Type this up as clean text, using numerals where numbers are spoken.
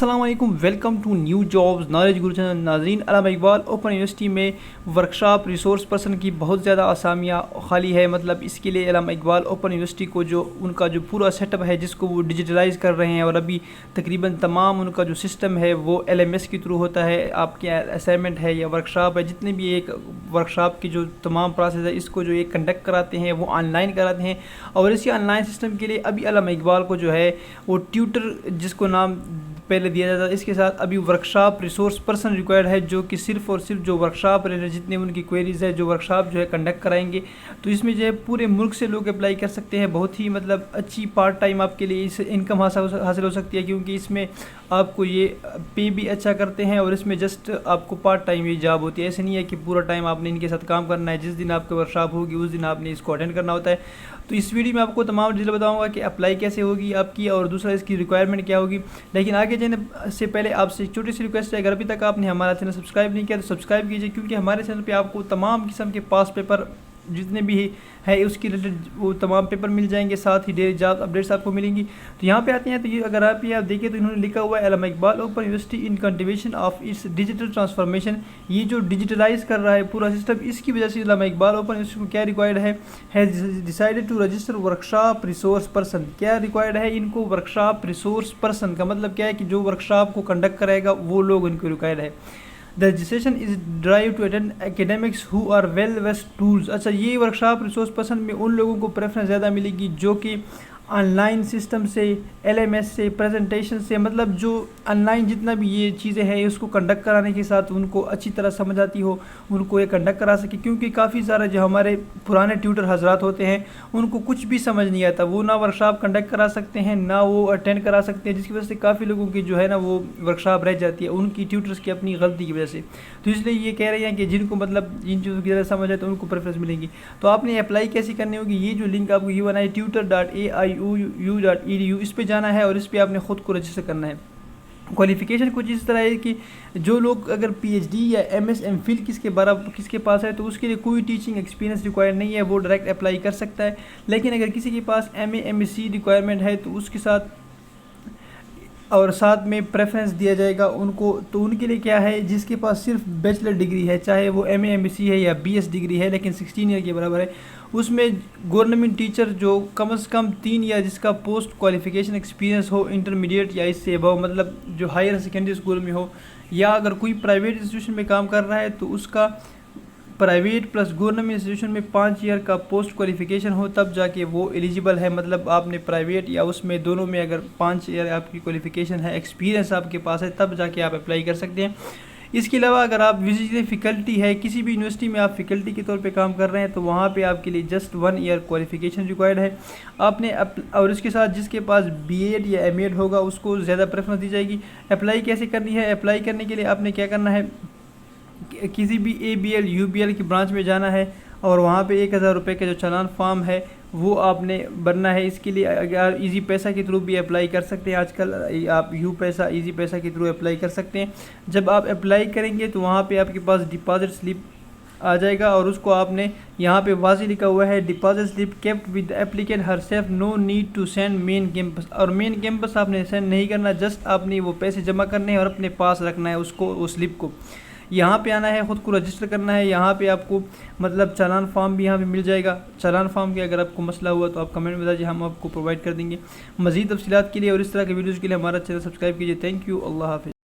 السلام علیکم، welcome to new jobs knowledge guru channel. ناظرین، علامہ اقبال اوپن یونیورسٹی میں ورکشاپ ریسورس پرسن کی بہت زیادہ اسامیاں خالی ہے۔ مطلب اس کے لیے علامہ اقبال اوپن یونیورسٹی کو جو ان کا جو پورا سیٹ اپ ہے جس کو وہ ڈیجیٹلائز کر رہے ہیں، اور ابھی تقریباً تمام ان کا جو سسٹم ہے وہ LMS کے تھرو ہوتا ہے۔ آپ کے اسائنمنٹ ہے یا ورکشاپ ہے، جتنے بھی ایک ورکشاپ کی جو تمام پروسیس ہے، اس کو جو ایک کنڈکٹ کراتے ہیں وہ آن لائن کراتے ہیں۔ اور اسی آن لائن سسٹم کے لیے ابھی علامہ اقبال کو جو ہے وہ ٹیوٹر جس کو نام پہلے دیا جاتا ہے، اس کے ساتھ ابھی ورکشاپ ریسورس پرسن ریکوائرڈ ہے، جو کہ صرف اور صرف جو ورکشاپ ریلیٹڈ جتنے ان کی کوئریز ہے، جو ورکشاپ جو ہے کنڈکٹ کرائیں گے، تو اس میں جو ہے پورے ملک سے لوگ اپلائی کر سکتے ہیں۔ بہت ہی مطلب اچھی پارٹ ٹائم آپ کے لیے اس انکم حاصل ہو سکتی ہے، کیونکہ اس میں آپ کو یہ پے بھی اچھا کرتے ہیں، اور اس میں جسٹ آپ کو پارٹ ٹائم یہ جاب ہوتی ہے۔ ایسے نہیں ہے کہ پورا ٹائم آپ نے ان کے ساتھ کام کرنا ہے، جس دن آپ کی ورکشاپ ہوگی اس دن آپ نے اس کو اٹینڈ کرنا ہوتا ہے۔ تو اس ویڈیو میں آپ کو تمام ڈیٹیل بتاؤں گا کہ اپلائی کیسے ہوگی آپ کی، اور دوسرا اس کی ریکوائرمنٹ کیا ہوگی۔ لیکن آگے جانے سے پہلے آپ سے ایک چھوٹی سی ریکویسٹ ہے، اگر ابھی تک آپ نے ہمارا چینل سبسکرائب نہیں کیا تو سبسکرائب کیجیے، کیونکہ ہمارے چینل پہ آپ کو تمام قسم کے پاس پیپر جتنے بھی ہے اس کی ریلیٹڈ وہ تمام پیپر مل جائیں گے، ساتھ ہی ڈیلی جاب اپڈیٹس آپ کو ملیں گی۔ تو یہاں پہ آتے ہیں تو یہ اگر آپ یہ دیکھیں تو انہوں نے لکھا ہوا ہے علامہ Iqbal open university in continuation of its digital transformation. یہ جو ڈیجیٹلائز کر رہا ہے پورا سسٹم، اس کی وجہ سے علامہ اقبال اوپن یونیورسٹی کو کیا ریکوائرڈ ہے، has decided to register workshop resource person. کیا ریکوائرڈ ہے ان کو؟ ورکشاپ ریسورس پرسن کا مطلب کیا ہے کہ جو ورکشاپ کو کنڈکٹ کرے گا وہ لوگ ان کو ریکوائرڈ ہے۔ The registration is derived to attend academics who are well versed tools۔ اچھا، یہ ورکشاپ ریسورس پرسن میں ان لوگوں کو پریفرنس زیادہ ملے گی جو کہ آن لائن سسٹم سے، LMS سے، پریزنٹیشن سے، مطلب جو آن لائن جتنا بھی یہ چیزیں ہیں اس کو کنڈکٹ کرانے کے ساتھ ان کو اچھی طرح سمجھ آتی ہو، ان کو یہ کنڈکٹ کرا سکے۔ کیونکہ کافی سارے جو ہمارے پرانے ٹیوٹر حضرات ہوتے ہیں ان کو کچھ بھی سمجھ نہیں آتا، وہ نہ ورکشاپ کنڈکٹ کرا سکتے ہیں نہ وہ اٹینڈ کرا سکتے ہیں، جس کی وجہ سے کافی لوگوں کی جو ہے نا وہ ورکشاپ رہ جاتی ہے ان کی ٹیوٹرز کی اپنی غلطی کی وجہ سے۔ تو اس لیے یہ کہہ رہے ہیں کہ جن کو مطلب جن چیزوں کی زیادہ سمجھ آئے تو ان کو پریفرنس ملیں گی۔ تو آپ نے اپلائی کیسی کرنی ہوگی؟ یہ جو لنک آپ کو یہ بنا ہے tutor.aiuu.edu، اس پہ جانا ہے اور اس پہ آپ نے خود کو رجسٹر کرنا ہے۔ کوالیفیکیشن کچھ اس طرح ہے کہ جو لوگ اگر PhD یا MS MPhil کس کے پاس ہے تو اس کے لیے کوئی ٹیچنگ ایکسپیرینس ریکوائر نہیں ہے، وہ ڈائریکٹ اپلائی کر سکتا ہے۔ لیکن اگر کسی کے پاس MA MSc ریکوائرمنٹ ہے تو اس کے ساتھ اور ساتھ میں پریفرنس دیا جائے گا ان کو۔ تو ان کے لیے کیا ہے، جس کے پاس صرف بیچلر ڈگری ہے، چاہے وہ MA MSc ہے یا BS ڈگری ہے لیکن 16 ایئر کے برابر ہے، اس میں گورنمنٹ ٹیچر جو کم از کم 3 یا جس کا پوسٹ کوالیفیکیشن ایکسپیرینس ہو انٹرمیڈیٹ یا اس سے ابو، مطلب جو ہائر سیکنڈری اسکول میں ہو، یا اگر کوئی پرائیویٹ انسٹیٹیوشن میں کام کر رہا ہے تو اس کا پرائیویٹ پلس گورنمنٹ انسٹیٹیوشن میں 5 ایئر کا پوسٹ کوالیفیکیشن ہو، تب جا کے وہ ایلیجیبل ہے۔ مطلب آپ نے پرائیویٹ یا اس میں دونوں میں اگر 5 ایئر آپ کی کوالیفیکیشن ہے، ایکسپیرینس آپ کے پاس ہے، تب جا کے آپ اپلائی کر سکتے ہیں۔ اس کے علاوہ اگر آپ وزٹنگ فیکلٹی ہے، کسی بھی یونیورسٹی میں آپ فیکلٹی کے طور پہ کام کر رہے ہیں تو وہاں پہ آپ کے لیے جسٹ 1 ایئر کوالیفیکیشن ریکوائرڈ ہے۔ آپ نے اور اس کے ساتھ جس کے پاس BEd یا MAd ہوگا اس کو زیادہ پریفرنس دی جائے گی۔ اپلائی کیسے کرنی ہے؟ اپلائی کرنے کے لیے آپ نے کیا کرنا ہے، کسی بھی ABL UBL کی برانچ میں جانا ہے اور وہاں پہ 1000 روپے کا جو چالان فارم ہے وہ آپ نے بھرنا ہے۔ اس کے لیے اگر ایزی پیسہ کے تھرو بھی اپلائی کر سکتے ہیں، آج کل آپ یو پیسہ ایزی پیسہ کے تھرو اپلائی کر سکتے ہیں۔ جب آپ اپلائی کریں گے تو وہاں پہ آپ کے پاس ڈپازٹ سلپ آ جائے گا، اور اس کو آپ نے یہاں پہ واضح لکھا ہوا ہے deposit slip kept with the applicant herself, no need to send main campus. اور مین کیمپس آپ نے سینڈ نہیں کرنا، جسٹ آپ نے وہ پیسے جمع کرنے ہیں اور اپنے پاس رکھنا ہے اس کو، اس سلپ کو۔ یہاں پہ آنا ہے، خود کو رجسٹر کرنا ہے۔ یہاں پہ آپ کو مطلب چالان فارم بھی یہاں پہ مل جائے گا۔ چالان فارم کے اگر آپ کو مسئلہ ہوا تو آپ کمنٹ میں بتائیے، ہم آپ کو پرووائڈ کر دیں گے۔ مزید تفصیلات کے لیے اور اس طرح کے ویڈیوز کے لیے ہمارا چینل سبسکرائب کیجیے۔ تھینک یو، اللہ حافظ۔